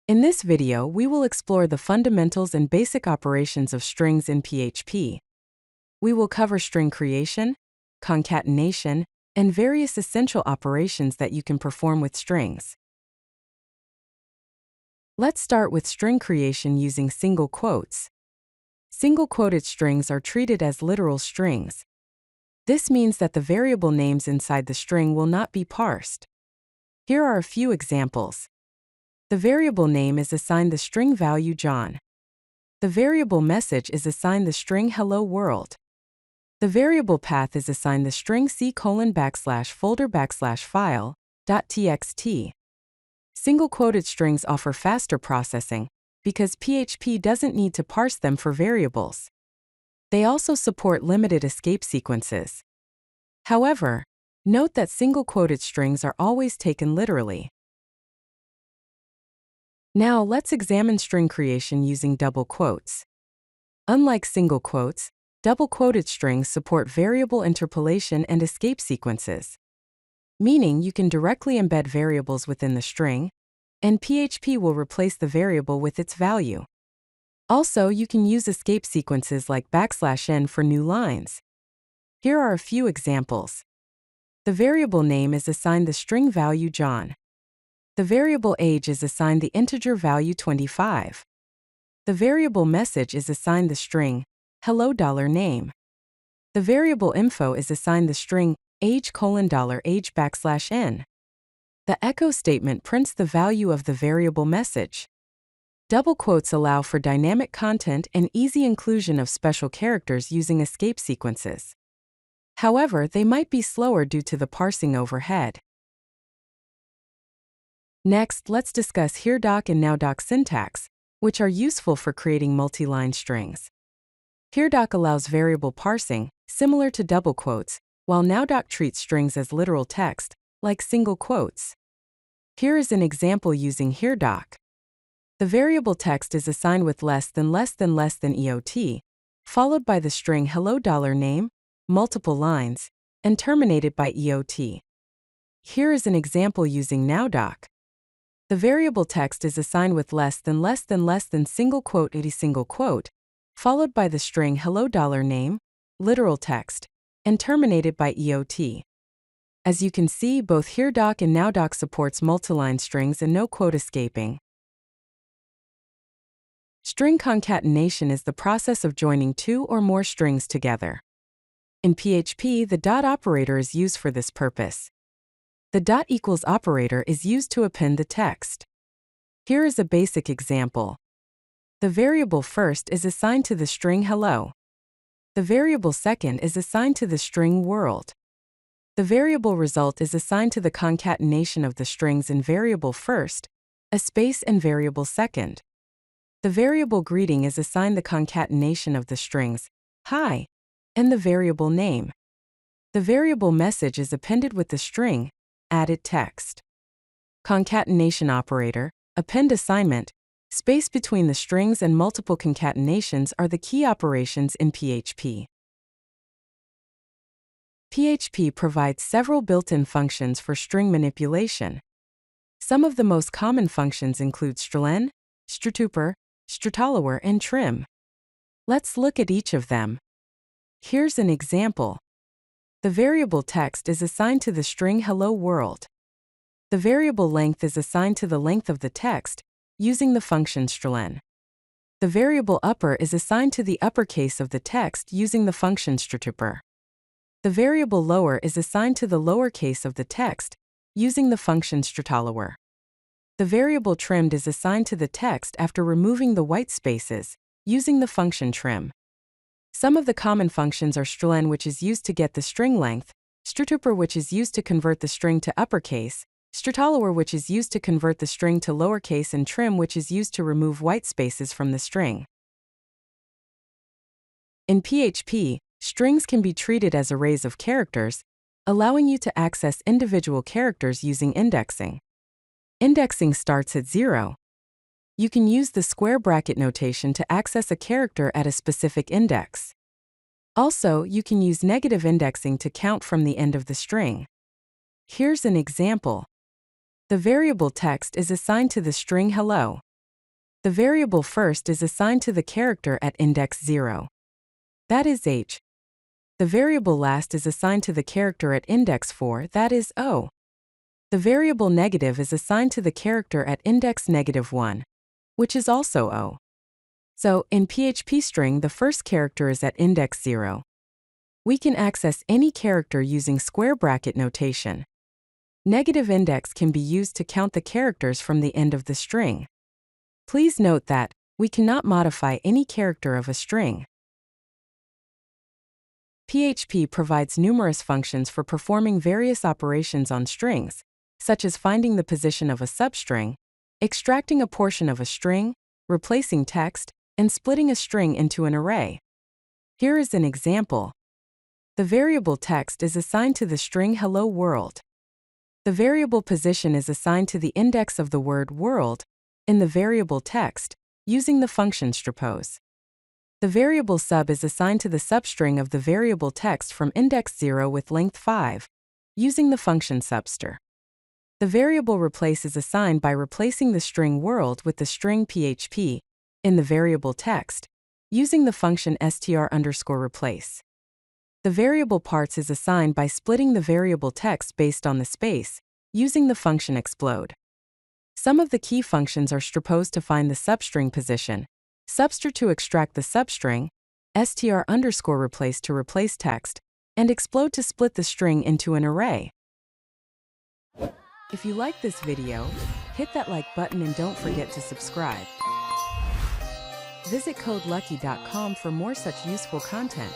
In this video, we will explore the fundamentals and basic operations of strings in PHP. We will cover string creation, concatenation, and various essential operations that you can perform with strings. Let's start with string creation using single quotes. Single-quoted strings are treated as literal strings. This means that the variable names inside the string will not be parsed. Here are a few examples. The variable name is assigned the string value John. The variable message is assigned the string hello world. The variable path is assigned the string c:/folder/file.txt. Single-quoted strings offer faster processing because PHP doesn't need to parse them for variables. They also support limited escape sequences. However, note that single-quoted strings are always taken literally. Now let's examine string creation using double quotes. Unlike single quotes, double-quoted strings support variable interpolation and escape sequences, meaning you can directly embed variables within the string, and PHP will replace the variable with its value. Also, you can use escape sequences like \n for new lines. Here are a few examples. The variable name is assigned the string value John. The variable age is assigned the integer value 25. The variable message is assigned the string hello $name. The variable info is assigned the string age:\age\n. The echo statement prints the value of the variable message. Double quotes allow for dynamic content and easy inclusion of special characters using escape sequences. However, they might be slower due to the parsing overhead. Next, let's discuss Heredoc and Nowdoc syntax, which are useful for creating multi-line strings. Heredoc allows variable parsing, similar to double quotes, while Nowdoc treats strings as literal text, like single quotes. Here is an example using Heredoc. The variable text is assigned with less than EOT, followed by the string hello $name, multiple lines, and terminated by EOT. Here is an example using Nowdoc. The variable text is assigned with less than single quote, followed by the string hello $name, literal text, and terminated by EOT. As you can see, both Heredoc and Nowdoc supports multiline strings and no quote escaping. String concatenation is the process of joining two or more strings together. In PHP, the dot operator is used for this purpose. The dot equals operator is used to append the text. Here is a basic example. The variable first is assigned to the string hello. The variable second is assigned to the string world. The variable result is assigned to the concatenation of the strings in variable first, a space and variable second. The variable greeting is assigned the concatenation of the strings hi and the variable name. The variable message is appended with the string added text. Concatenation operator, append assignment, space between the strings and multiple concatenations are the key operations in PHP. PHP provides several built-in functions for string manipulation. Some of the most common functions include strlen, strtuper, strtolower, and trim. Let's look at each of them. Here's an example. The variable text is assigned to the string hello world. The variable length is assigned to the length of the text, using the function strlen. The variable upper is assigned to the uppercase of the text using the function strtuper. The variable lower is assigned to the lowercase of the text, using the function strtolower. The variable trimmed is assigned to the text after removing the white spaces, using the function trim. Some of the common functions are strlen, which is used to get the string length, strtuper, which is used to convert the string to uppercase, strtolower, which is used to convert the string to lowercase, and trim, which is used to remove white spaces from the string. In PHP, strings can be treated as arrays of characters, allowing you to access individual characters using indexing. Indexing starts at 0. You can use the square bracket notation to access a character at a specific index. Also, you can use negative indexing to count from the end of the string. Here's an example. The variable text is assigned to the string hello. The variable first is assigned to the character at index 0. That is H. The variable last is assigned to the character at index 4, that is O. The variable negative is assigned to the character at index -1, which is also O. So, in PHP string, the first character is at index 0. We can access any character using square bracket notation. Negative index can be used to count the characters from the end of the string. Please note that we cannot modify any character of a string. PHP provides numerous functions for performing various operations on strings, such as finding the position of a substring, extracting a portion of a string, replacing text, and splitting a string into an array. Here is an example. The variable text is assigned to the string hello world. The variable position is assigned to the index of the word world in the variable text, using the function strpose. The variable sub is assigned to the substring of the variable text from index 0 with length 5, using the function substr. The variable replace is assigned by replacing the string world with the string PHP in the variable text, using the function str_replace. The variable parts is assigned by splitting the variable text based on the space, using the function explode. Some of the key functions are strpose to find the substring position, substr to extract the substring, str_replace to replace text, and explode to split the string into an array. If you like this video, hit that like button and don't forget to subscribe. Visit codelucky.com for more such useful content.